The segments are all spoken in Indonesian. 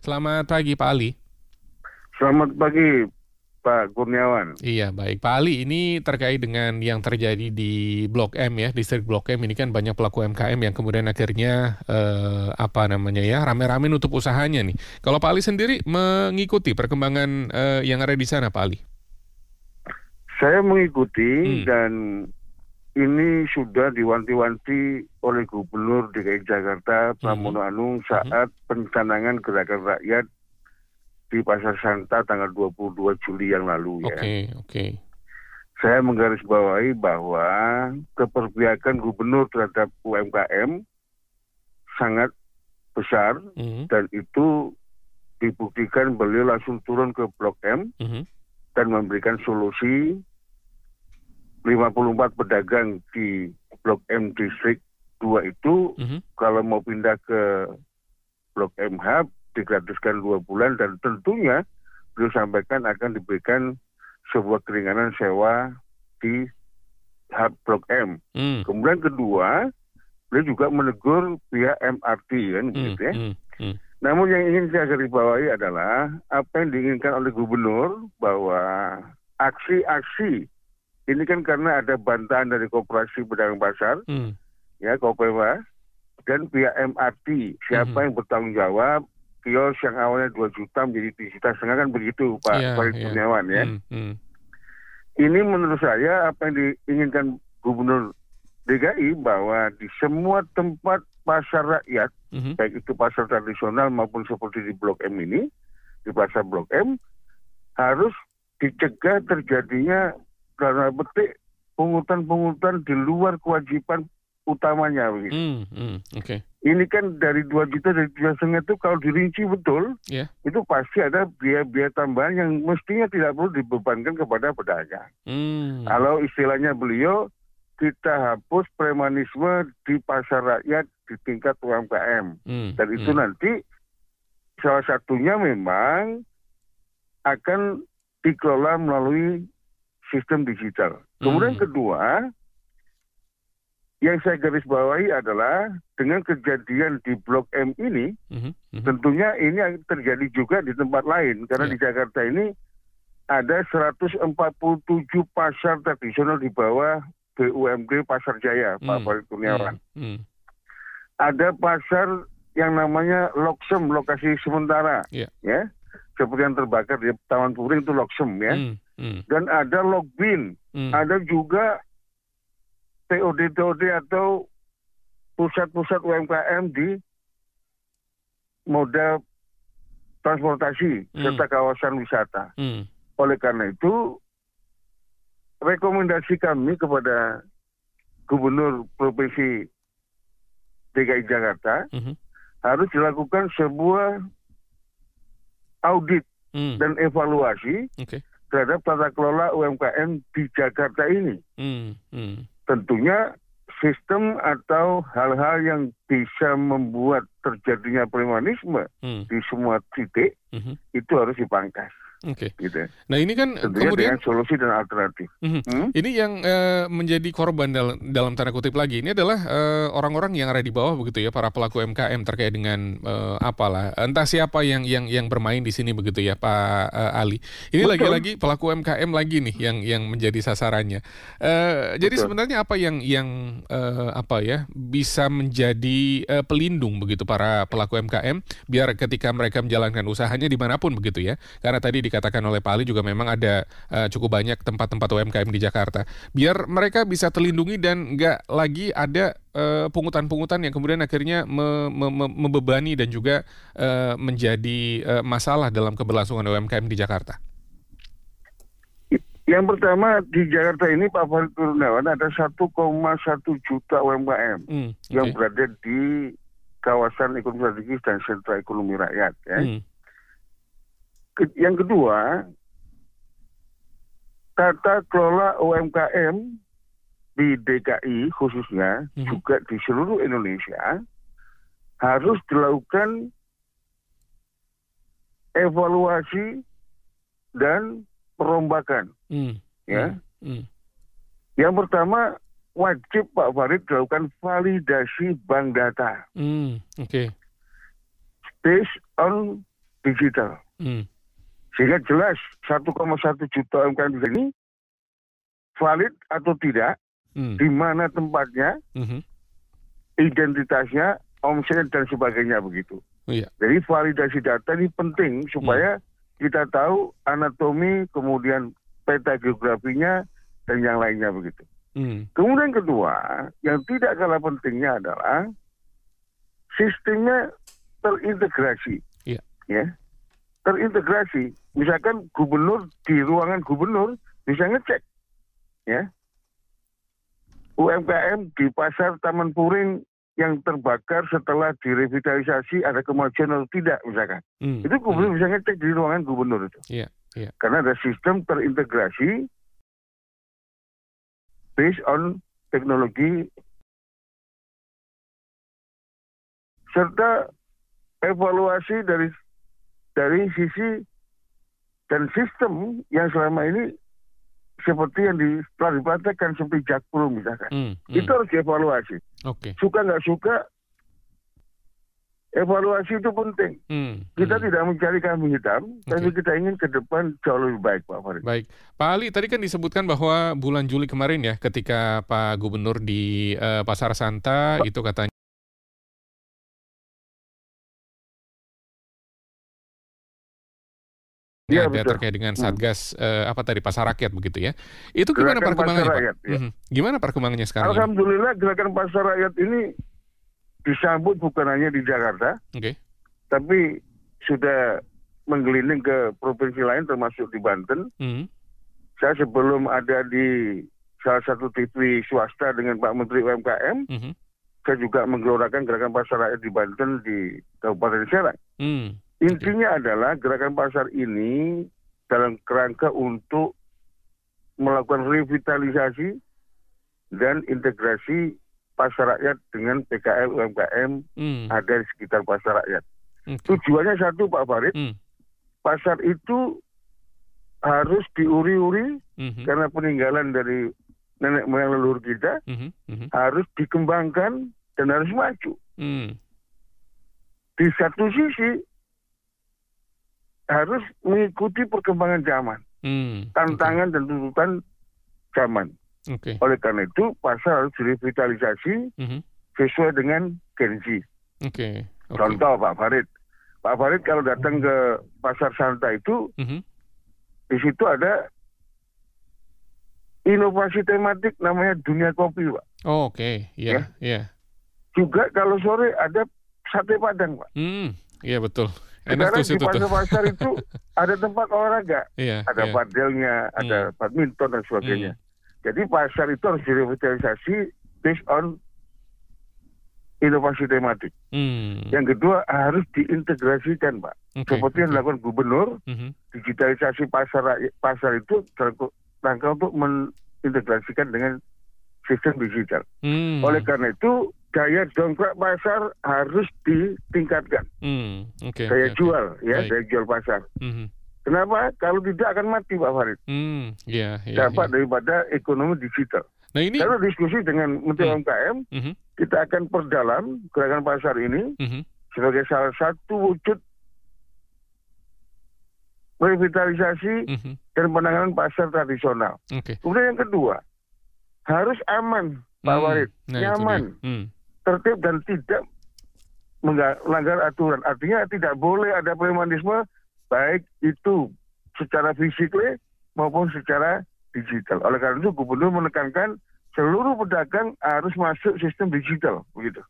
Selamat pagi Pak Ali. Selamat pagi, Pak Kurniawan. Iya, baik. Pak Ali, ini terkait dengan yang terjadi di Blok M ya, distrik Blok M ini kan banyak pelaku UMKM yang kemudian akhirnya apa namanya ya, rame-rame nutup usahanya nih. Kalau Pak Ali sendiri mengikuti perkembangan yang ada di sana, Pak Ali? Saya mengikuti Hmm, dan ini sudah diwanti-wanti oleh Gubernur DKI Jakarta mhm, Pramono Anung mhm. saat pencanangan gerakan rakyat di Pasar Santa tanggal 22 Juli yang lalu ya. Oke, oke. Saya menggarisbawahi bahwa keperpihakan Gubernur terhadap UMKM sangat besar Mhm, dan itu dibuktikan beliau langsung turun ke Blok M mhm, dan memberikan solusi 54 pedagang di Blok M Distrik 2 itu mhm, kalau mau pindah ke Blok M Hub digratiskan 2 bulan dan tentunya beliau sampaikan akan diberikan sebuah keringanan sewa di Hub Blok M. hmm, Kemudian kedua, beliau juga menegur pihak MRT kan hmm, gitu ya. hmm, hmm, Namun yang ingin saya garisbawahi adalah apa yang diinginkan oleh gubernur bahwa aksi-aksi ini kan karena ada bantahan dari Koperasi Pedagang Pasar, hmm, ya Kopema, dan pihak MRT. mhm. Siapa yang bertanggung jawab? Kios yang awalnya 2 juta menjadi 3,5 juta kan begitu Iya, Pak Farid iya. Kurniawan ya. Hmm, hmm, Ini menurut saya apa yang diinginkan Gubernur DKI bahwa di semua tempat pasar rakyat, mhm, baik itu pasar tradisional maupun seperti di Blok M ini, di pasar Blok M, harus dicegah terjadinya karena petik pungutan-pungutan di luar kewajiban utamanya begitu. hmm, hmm, oke. Ini kan dari 2 juta dari 3,5 itu kalau dirinci betul, Ya. itu pasti ada biaya-biaya tambahan yang mestinya tidak perlu dibebankan kepada pedagang. Hmm, Kalau istilahnya beliau, kita hapus premanisme di pasar rakyat di tingkat UMKM. hmm, Dan itu hmm. nanti salah satunya memang akan dikelola melalui sistem digital. Kemudian Hmm, kedua, yang saya garis bawahi adalah dengan kejadian di Blok M ini, mhm, mhm, tentunya ini terjadi juga di tempat lain. Karena ya, di Jakarta ini ada 147 pasar tradisional di bawah BUMD Pasar Jaya, Pak hmm, Farid hmm, Kurniawan. hmm, Ada pasar yang namanya Loksem, lokasi sementara, ya, ya, seperti yang terbakar di Taman Puring itu Loksem, ya. hmm, hmm, Dan ada Lokbin, hmm, ada juga TOD-TOD atau pusat-pusat UMKM di moda transportasi hmm, serta kawasan wisata. hmm, Oleh karena itu, rekomendasi kami kepada Gubernur Provinsi DKI Jakarta mhm, harus dilakukan sebuah audit hmm, dan evaluasi oke, terhadap tata kelola UMKM di Jakarta ini. hmm, hmm, Tentunya sistem atau hal-hal yang bisa membuat terjadinya premanisme hmm, di semua titik mhm, itu harus dipangkas, oke. gitu. Nah ini kan Tentunya dengan kemudian solusi dan alternatif. mhm. Hmm? Ini yang menjadi korban dalam tanda kutip lagi ini adalah orang-orang yang ada di bawah begitu ya, para pelaku UMKM terkait dengan apalah entah siapa yang bermain di sini begitu ya Pak Ali. Ini Betul, lagi-lagi pelaku UMKM lagi nih yang menjadi sasarannya. Jadi betul. sebenarnya apa yang apa ya bisa menjadi pelindung begitu para pelaku UMKM biar ketika mereka menjalankan usahanya dimanapun begitu ya. Karena tadi dikatakan oleh Pak Ali juga memang ada cukup banyak tempat-tempat UMKM di Jakarta. Biar mereka bisa terlindungi dan nggak lagi ada pungutan-pungutan yang kemudian akhirnya membebani dan juga menjadi masalah dalam keberlangsungan UMKM di Jakarta. Yang pertama di Jakarta ini Pak Farid Kurniawan ada 1,1 juta UMKM yang Oke. berada di kawasan ekonomi strategis dan sentra ekonomi rakyat. Ya. Hmm, Yang kedua, tata kelola UMKM di DKI khususnya mhm, juga di seluruh Indonesia harus dilakukan evaluasi dan perombakan. hmm, hmm, Ya, hmm, yang pertama wajib Pak Farid dilakukan validasi bank data oke. based on digital. Hmm. Sehingga jelas 1,1 juta UMKM ini valid atau tidak, di mana tempatnya, identitasnya, omset dan sebagainya begitu. Iya. Jadi validasi data ini penting supaya kita tahu anatomi, kemudian peta geografinya, dan yang lainnya begitu. Kemudian kedua, yang tidak kalah pentingnya adalah sistemnya terintegrasi. Iya. Ya. Terintegrasi. Misalkan gubernur di ruangan gubernur bisa ngecek, ya, UMKM di pasar Taman Puring yang terbakar setelah direvitalisasi ada kemajuan atau tidak, misalkan. Itu gubernur bisa ngecek di ruangan gubernur itu. Iya. Iya. Karena ada sistem terintegrasi based on teknologi serta evaluasi dari sisi dan sistem yang selama ini seperti yang telah dipraktekkan seperti Jakpro misalkan. Itu harus dievaluasi. Suka nggak suka, evaluasi itu penting. Kita tidak mencari kambing hitam, tapi kita ingin ke depan jauh lebih baik, Pak Farid. Baik. Pak Ali, tadi kan disebutkan bahwa bulan Juli kemarin ya, ketika Pak Gubernur di Pasar Santa, itu katanya ya, ada betul. terkait dengan Satgas Pasar Rakyat begitu ya. Itu gimana Gerakan perkembangannya, Pasar Pak? Rakyat, ya. Gimana perkembangannya sekarang ini? Alhamdulillah gerakan Pasar Rakyat ini disambut bukan hanya di Jakarta, tapi sudah menggelinding ke provinsi lain termasuk di Banten. Saya sebelum ada di salah satu TV swasta dengan Pak Menteri UMKM, saya juga menggelorakan gerakan Pasar Rakyat di Banten di Kabupaten Serang. Intinya adalah gerakan pasar ini dalam kerangka untuk melakukan revitalisasi dan integrasi pasar rakyat dengan PKL UMKM ada di sekitar pasar rakyat. Tujuannya satu, Pak Farid, pasar itu harus diuri-uri karena peninggalan dari nenek moyang leluhur kita, harus dikembangkan dan harus maju. Di satu sisi harus mengikuti perkembangan zaman, tantangan dan tuntutan zaman. Oleh karena itu, pasar harus direvitalisasi sesuai dengan Gen Z. Contoh, Pak Farid. Pak Farid kalau datang ke Pasar Santa itu, di situ ada inovasi tematik namanya Dunia Kopi, Pak. Juga kalau sore ada sate Padang, Pak. Iya, betul. Sekarang di pasar-pasar itu ada tempat olahraga, ada padelnya, ada badminton dan sebagainya. Jadi pasar itu harus direvitalisasi based on inovasi tematik. Yang kedua harus diintegrasikan, Pak. Seperti yang dilakukan gubernur, digitalisasi pasar itu rangka untuk mengintegrasikan dengan sistem digital. Oleh karena itu daya dongkrak pasar harus ditingkatkan. Daya jual, daya jual pasar. Kenapa? Kalau tidak akan mati, Pak Farid. Dampak daripada ekonomi digital. Nah, ini kalau diskusi dengan Menteri UMKM, kita akan perdalam gerakan pasar ini sebagai salah satu wujud revitalisasi dan penanganan pasar tradisional. Kemudian yang kedua, harus aman, Pak Farid, nyaman, tertib dan tidak melanggar aturan. Artinya tidak boleh ada premanisme baik itu secara fisik maupun secara digital. Oleh karena itu gubernur menekankan seluruh pedagang harus masuk sistem digital, begitu.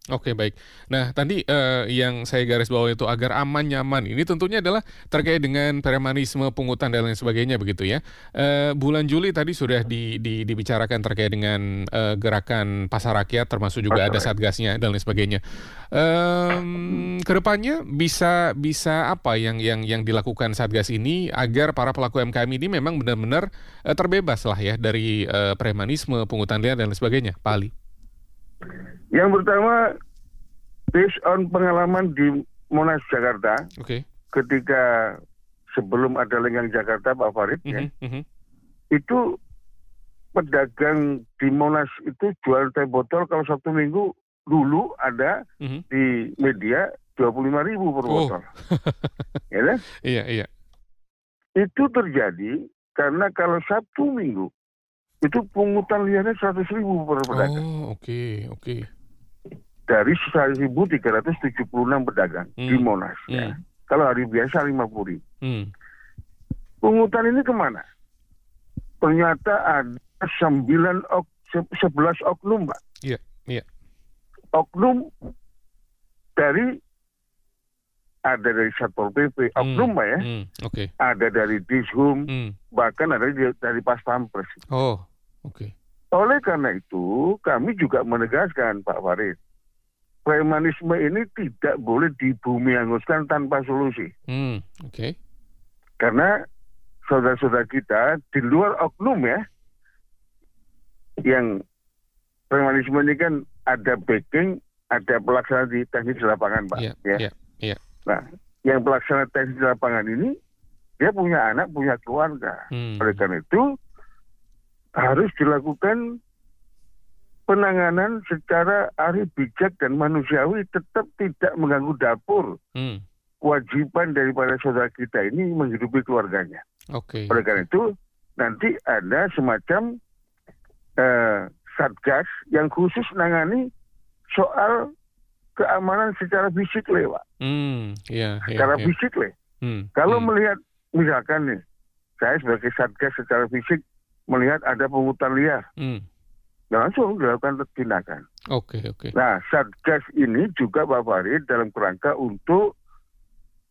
Oke, baik. Nah, tadi yang saya garis bawah itu agar aman nyaman. Ini tentunya adalah terkait dengan premanisme, pungutan dan lain sebagainya, begitu ya. Bulan Juli tadi sudah dibicarakan terkait dengan gerakan pasar rakyat, termasuk juga ada satgasnya dan lain sebagainya. Kedepannya bisa apa yang dilakukan satgas ini agar para pelaku UMKM ini memang benar-benar terbebas lah ya dari premanisme, pungutan liar dan lain sebagainya, Pak Ali? Yang pertama, based on pengalaman di Monas Jakarta, ketika sebelum ada Lenggang Jakarta, Pak Farid, itu pedagang di Monas itu jual teh botol kalau Sabtu Minggu dulu ada di media 25.000 per botol. Ya kan? Iya. Itu terjadi karena kalau Sabtu Minggu itu pungutan liarnya 100.000 per pedagang. Oh, oke. Dari 1.376 pedagang di Monas. Ya. Kalau hari biasa 50.000. Pungutan ini kemana? Ternyata ada 11 oknum, Pak. Iya. Oknum ada dari Satpol PP, oknum Pak ya. Oke. Ada dari Dishub, bahkan ada dari Pas Pampres. Oh, oke. Oleh karena itu, kami juga menegaskan Pak Farid, premanisme ini tidak boleh dibumi-hanguskan tanpa solusi. Oke. Karena saudara-saudara kita di luar oknum ya, yang premanisme ini kan ada backing, ada pelaksana di teknis di lapangan, Pak. Iya. Nah, yang pelaksana teknis di lapangan ini, dia punya anak, punya keluarga. Oleh karena itu, harus dilakukan penanganan secara arif bijak dan manusiawi, tetap tidak mengganggu dapur. Kewajiban daripada saudara kita ini menghidupi keluarganya. Oke. Oleh karena itu, nanti ada semacam satgas yang khusus menangani soal keamanan secara fisik, Pak. Secara fisik, Kalau melihat, misalkan nih, saya sebagai satgas secara fisik melihat ada pungutan liar, langsung dilakukan tindakan. Oke. Nah, satgas ini juga Pak Farid dalam kerangka untuk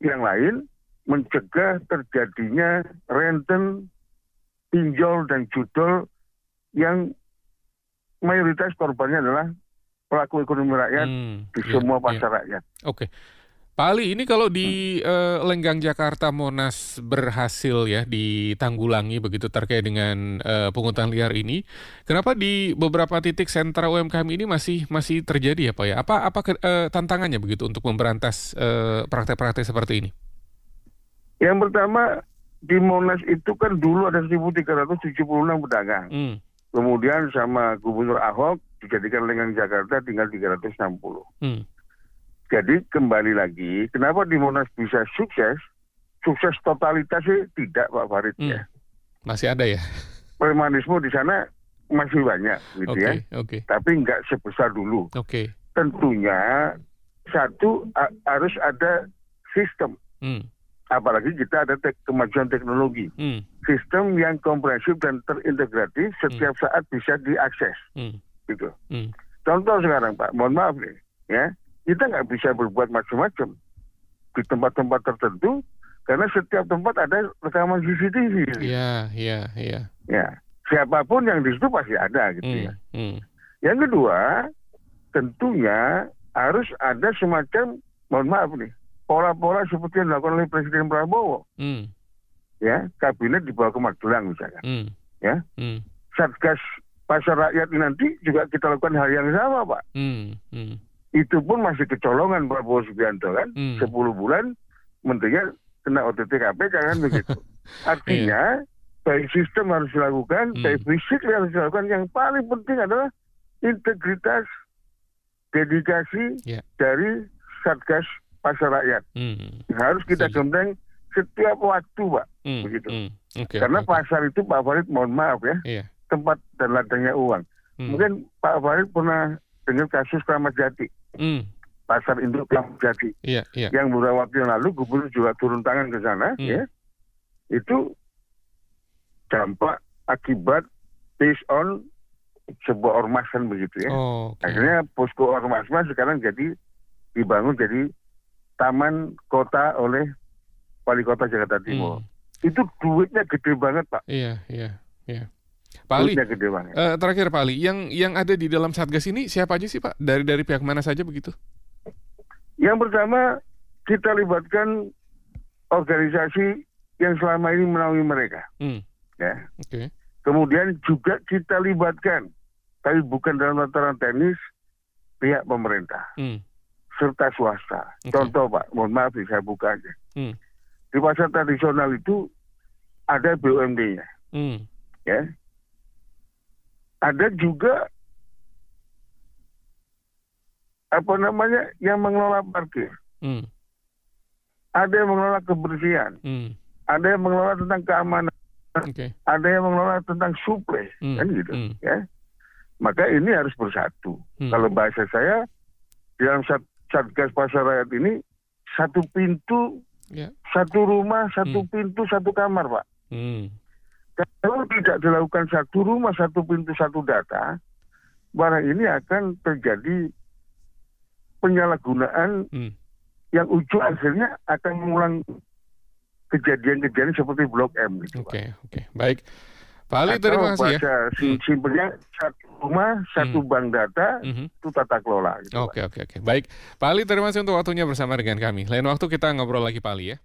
yang lain mencegah terjadinya renten, pinjol dan judol yang mayoritas korbannya adalah pelaku ekonomi rakyat di semua pasar rakyat. Oke. Pak Ali, ini kalau di Lenggang Jakarta Monas berhasil ya ditanggulangi begitu terkait dengan pungutan liar ini, kenapa di beberapa titik sentra UMKM ini masih terjadi ya Pak ya? Apa tantangannya begitu untuk memberantas praktek-praktek seperti ini? Yang pertama, di Monas itu kan dulu ada 1.376 pedagang. Kemudian sama Gubernur Ahok dijadikan Lenggang Jakarta tinggal 360. Jadi kembali lagi, kenapa di Monas bisa sukses? Sukses totalitas sih tidak Pak Farid ya. Masih ada ya? Premanisme di sana masih banyak gitu ya. Tapi nggak sebesar dulu. Tentunya satu harus ada sistem. Apalagi kita ada kemajuan teknologi. Sistem yang komprehensif dan terintegratif setiap saat bisa diakses. Gitu. Contoh sekarang Pak, mohon maaf nih, ya, kita nggak bisa berbuat macam-macam di tempat-tempat tertentu karena setiap tempat ada rekaman CCTV. Iya. Ya, siapapun yang di situ pasti ada gitu ya. Yang kedua, tentunya harus ada semacam, mohon maaf nih, pola-pola seperti yang dilakukan oleh Presiden Prabowo. Ya, kabinet dibawa ke Magelang misalkan. Ya, Satgas Pasar Rakyat ini nanti juga kita lakukan hal yang sama, Pak. Itu pun masih kecolongan Prabowo Subianto kan. 10 bulan menterinya kena OTT KPK kan begitu. Artinya, baik sistem harus dilakukan, baik fisik harus dilakukan. Yang paling penting adalah integritas, dedikasi dari Satgas Pasar Rakyat. Harus kita gandeng setiap waktu, Pak. Begitu. Karena pasar itu, Pak Farid, mohon maaf ya, tempat dan ladangnya uang. Mungkin Pak Farid pernah dengar kasus Kramat Jati. Pasar induk Kramat Jati. Yang beberapa waktu yang lalu Gubernur juga turun tangan ke sana. Ya. Itu dampak akibat based on sebuah ormas kan begitu ya. Akhirnya posko ormas sekarang dibangun jadi taman kota oleh Wali Kota Jakarta Timur. Itu duitnya gede banget, Pak. Iya. Pak Ali, terakhir Pak Ali, yang ada di dalam Satgas ini siapa aja sih Pak? Dari pihak mana saja begitu? Yang pertama, kita libatkan organisasi yang selama ini menaungi mereka. Ya. Kemudian juga kita libatkan, tapi bukan dalam tataran teknis, pihak pemerintah. Serta swasta. Contoh Pak, mohon maaf saya buka aja. Di pasar tradisional itu ada BUMD-nya. Ya. Ada juga yang mengelola parkir. Hmm. Ada yang mengelola kebersihan, ada yang mengelola tentang keamanan, ada yang mengelola tentang suplai, kan gitu, ya. Maka ini harus bersatu. Kalau bahasa saya, dalam Satgas Pasar Rakyat ini, satu pintu, satu rumah, satu pintu, satu kamar, Pak. Kalau tidak dilakukan satu rumah, satu pintu, satu data, barang ini akan terjadi penyalahgunaan yang ujung akhirnya akan mengulang kejadian-kejadian seperti Blok M. Gitu, Oke. Baik. Pak Ali, terima kasih ya. Simpelnya satu rumah, satu bank data, itu tata kelola. Gitu, Oke. Baik. Pak Ali, terima kasih untuk waktunya bersama dengan kami. Lain waktu kita ngobrol lagi, Pak Ali ya.